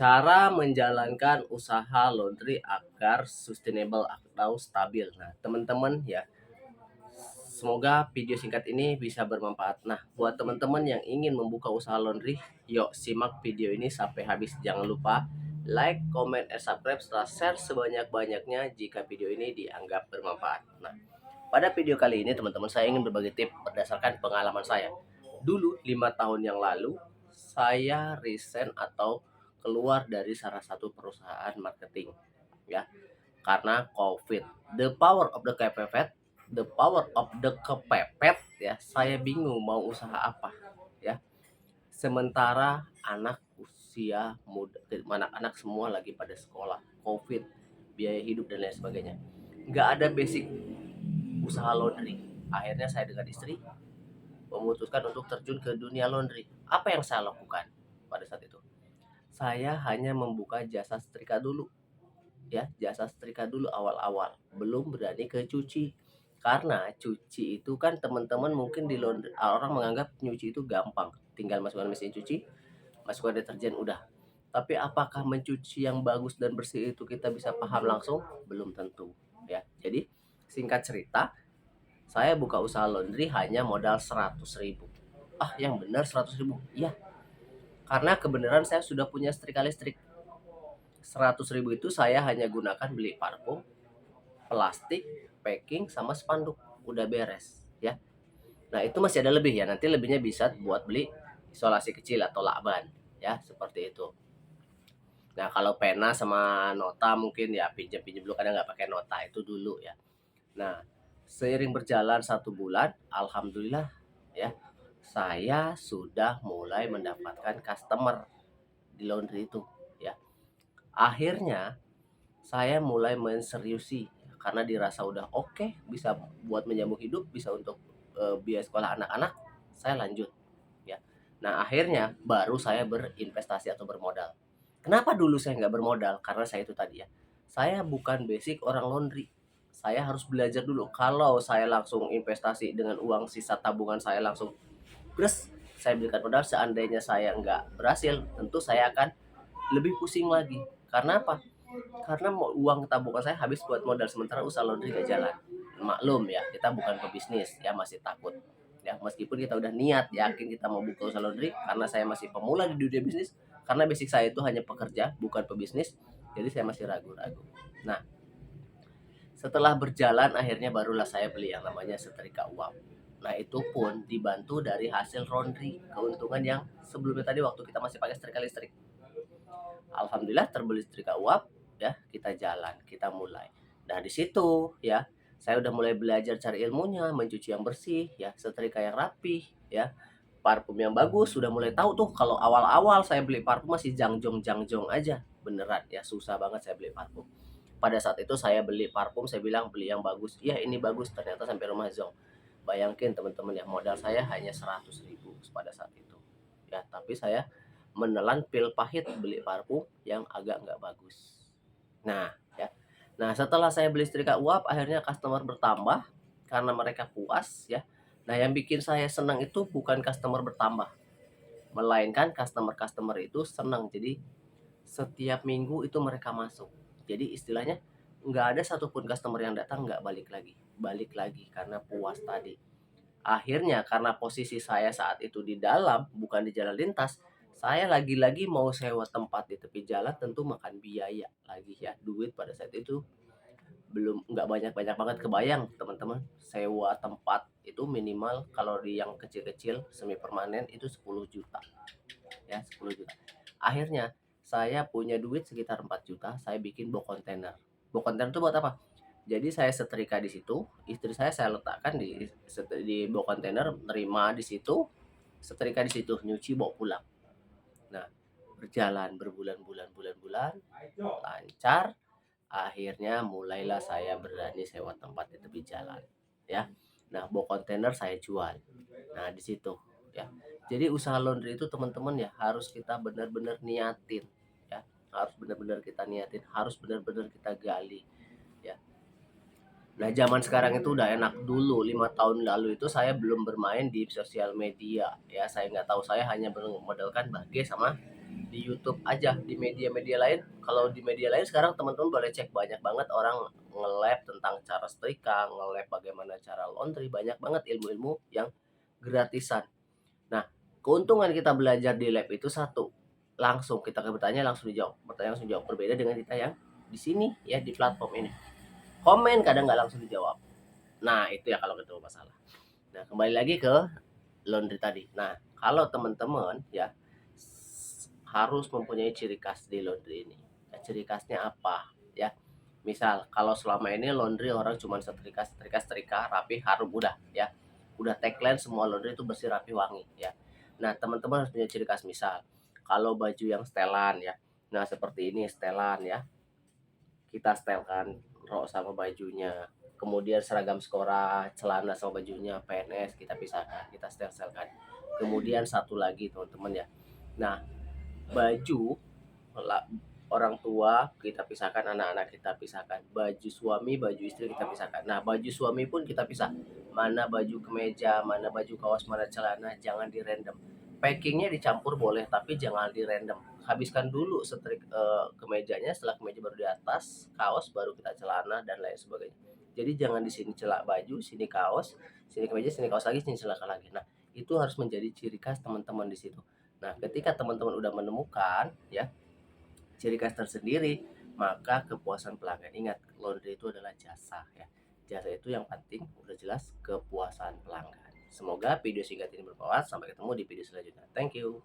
Cara menjalankan usaha laundry agar sustainable atau stabil. Nah, teman-teman ya, semoga video singkat ini bisa bermanfaat. Nah, buat teman-teman yang ingin membuka usaha laundry, yuk simak video ini sampai habis. Jangan lupa like, comment, and subscribe serta share sebanyak-banyaknya jika video ini dianggap bermanfaat. Nah, pada video kali ini teman-teman saya ingin berbagi tips berdasarkan pengalaman saya. Dulu 5 tahun yang lalu saya resign atau keluar dari salah satu perusahaan marketing ya karena COVID. The power of the kepepet, the power of the kepepet ya. Saya bingung mau usaha apa ya. Sementara anak usia muda, anak-anak semua lagi pada sekolah, COVID, biaya hidup dan lain sebagainya. Nggak ada basic usaha laundry. Akhirnya saya dengan istri memutuskan untuk terjun ke dunia laundry. Apa yang saya lakukan pada saat itu? Saya hanya membuka jasa setrika dulu. Ya, jasa setrika dulu awal-awal. Belum berani ke cuci. Karena cuci itu kan teman-teman mungkin di laundry, orang menganggap nyuci itu gampang. Tinggal masukkan mesin cuci, masukkan deterjen udah. Tapi apakah mencuci yang bagus dan bersih itu kita bisa paham langsung? Belum tentu. Ya, jadi singkat cerita, saya buka usaha laundry hanya modal 100.000. Ah, yang benar 100.000. Iya, karena kebenaran saya sudah punya setrika listrik. 100.000 itu saya hanya gunakan beli parfum, plastik, packing, sama spanduk. Udah beres ya. Nah, itu masih ada lebih ya. Nanti lebihnya bisa buat beli isolasi kecil atau lakban ya, seperti itu. Nah, kalau pena sama nota mungkin ya pinjam-pinjam dulu, kadang nggak pakai nota itu dulu ya. Nah, seiring berjalan 1 bulan, alhamdulillah ya, saya sudah mulai mendapatkan customer di laundry itu ya. Akhirnya saya mulai menseriusi karena dirasa udah oke, bisa buat menyambung hidup, bisa untuk biaya sekolah anak-anak, saya lanjut ya. Nah, akhirnya baru saya berinvestasi atau bermodal. Kenapa dulu saya nggak bermodal? Karena saya itu tadi ya, saya bukan basic orang laundry. Saya harus belajar dulu. Kalau saya langsung investasi dengan uang sisa tabungan saya langsung, terus saya berikan modal, seandainya saya nggak berhasil, tentu saya akan lebih pusing lagi. Karena apa? Karena uang tabungan saya habis buat modal, sementara usaha laundry gak jalan. Maklum ya, kita bukan pebisnis ya, masih takut ya. Meskipun kita udah niat yakin kita mau buka usaha laundry, karena saya masih pemula di dunia bisnis, karena basic saya itu hanya pekerja bukan pebisnis, jadi saya masih ragu-ragu. Nah, setelah berjalan akhirnya barulah saya beli yang namanya setrika uap. Nah, itu pun dibantu dari hasil laundry, keuntungan yang sebelumnya tadi waktu kita masih pakai setrika listrik. Alhamdulillah terbeli setrika uap ya, kita jalan, kita mulai. Nah, di situ ya, saya udah mulai belajar cari ilmunya, mencuci yang bersih ya, setrika yang rapi ya, parfum yang bagus. Sudah mulai tahu tuh. Kalau awal-awal saya beli parfum masih jangjong aja, beneran ya, susah banget saya beli parfum. Pada saat itu saya beli parfum, saya bilang beli yang bagus, iya ini bagus, ternyata sampai rumah zonk. Bayangkin teman-teman ya, modal saya hanya 100.000 pada saat itu ya, tapi saya menelan pil pahit beli parfum yang agak nggak bagus. Nah ya, nah setelah saya beli setrika uap, akhirnya customer bertambah karena mereka puas ya. Nah, yang bikin saya senang itu bukan customer bertambah, melainkan customer-customer itu senang. Jadi setiap minggu itu mereka masuk. Jadi istilahnya nggak ada satupun customer yang datang nggak balik lagi karena puas tadi. Akhirnya karena posisi saya saat itu di dalam, bukan di jalan lintas, saya lagi-lagi mau sewa tempat di tepi jalan, tentu makan biaya lagi ya. Duit pada saat itu belum, nggak banyak-banyak banget. Kebayang teman-teman, sewa tempat itu minimal kalau di yang kecil-kecil semi permanen itu 10 juta ya, 10 juta. Akhirnya saya punya duit sekitar 4 juta, saya bikin box kontainer. Box kontainer itu buat apa? Jadi saya setrika di situ, istri saya letakkan di box kontainer, terima di situ, setrika di situ, nyuci bawa pulang. Nah, berjalan berbulan-bulan, lancar. Akhirnya mulailah saya berani sewa tempat di tepi jalan, ya. Nah, box kontainer saya jual. Nah, di situ, ya. Jadi usaha laundry itu teman-teman ya, harus kita benar-benar niatin, ya. Harus benar-benar kita niatin, harus benar-benar kita gali, ya. Nah, zaman sekarang itu udah enak. Dulu 5 tahun lalu itu saya belum bermain di sosial media ya. Saya nggak tahu, saya hanya bermodalkan Bage sama di YouTube aja, di media-media lain. Kalau di media lain sekarang teman-teman boleh cek, banyak banget orang nge-lab tentang cara setrika, nge-lab bagaimana cara laundry, banyak banget ilmu-ilmu yang gratisan. Nah, keuntungan kita belajar di lab itu satu, langsung kita bertanya langsung dijawab, bertanya langsung dijawab, berbeda dengan kita yang di sini ya, di platform ini. Komen kadang nggak langsung dijawab. Nah, itu ya kalau ketemu masalah. Nah, kembali lagi ke laundry tadi. Nah, kalau teman-teman ya harus mempunyai ciri khas di laundry ini. Nah, ciri khasnya apa? Ya, misal kalau selama ini laundry orang cuma setrika, setrika, setrika, rapi, harum, udah ya. Udah tagline semua laundry itu bersih, rapi, wangi ya. Nah, teman-teman harus punya ciri khas, misal kalau baju yang setelan ya. Nah, seperti ini setelan ya. Kita setelkan rok sama bajunya. Kemudian seragam sekolah, celana sama bajunya, PNS kita pisahkan, kita setel-setelkan. Kemudian satu lagi teman-teman ya. Nah, baju orang tua kita pisahkan, anak-anak kita pisahkan, baju suami, baju istri kita pisahkan. Nah, baju suami pun kita pisah, mana baju kemeja, mana baju kaos, mana celana, jangan di random. Packingnya dicampur boleh, tapi jangan di random. Habiskan dulu setrik kemejanya, setelah kemeja baru di atas kaos, baru kita celana dan lain sebagainya. Jadi jangan di sini celak baju, sini kaos, sini kemeja, sini kaos lagi, sini celana lagi. Nah, itu harus menjadi ciri khas teman-teman di situ. Nah, ketika teman-teman udah menemukan ya ciri khas tersendiri, maka kepuasan pelanggan. Ingat, laundry itu adalah jasa ya. Jasa itu yang penting, udah jelas kepuasan pelanggan. Semoga video singkat ini bermanfaat. Sampai ketemu di video selanjutnya. Thank you.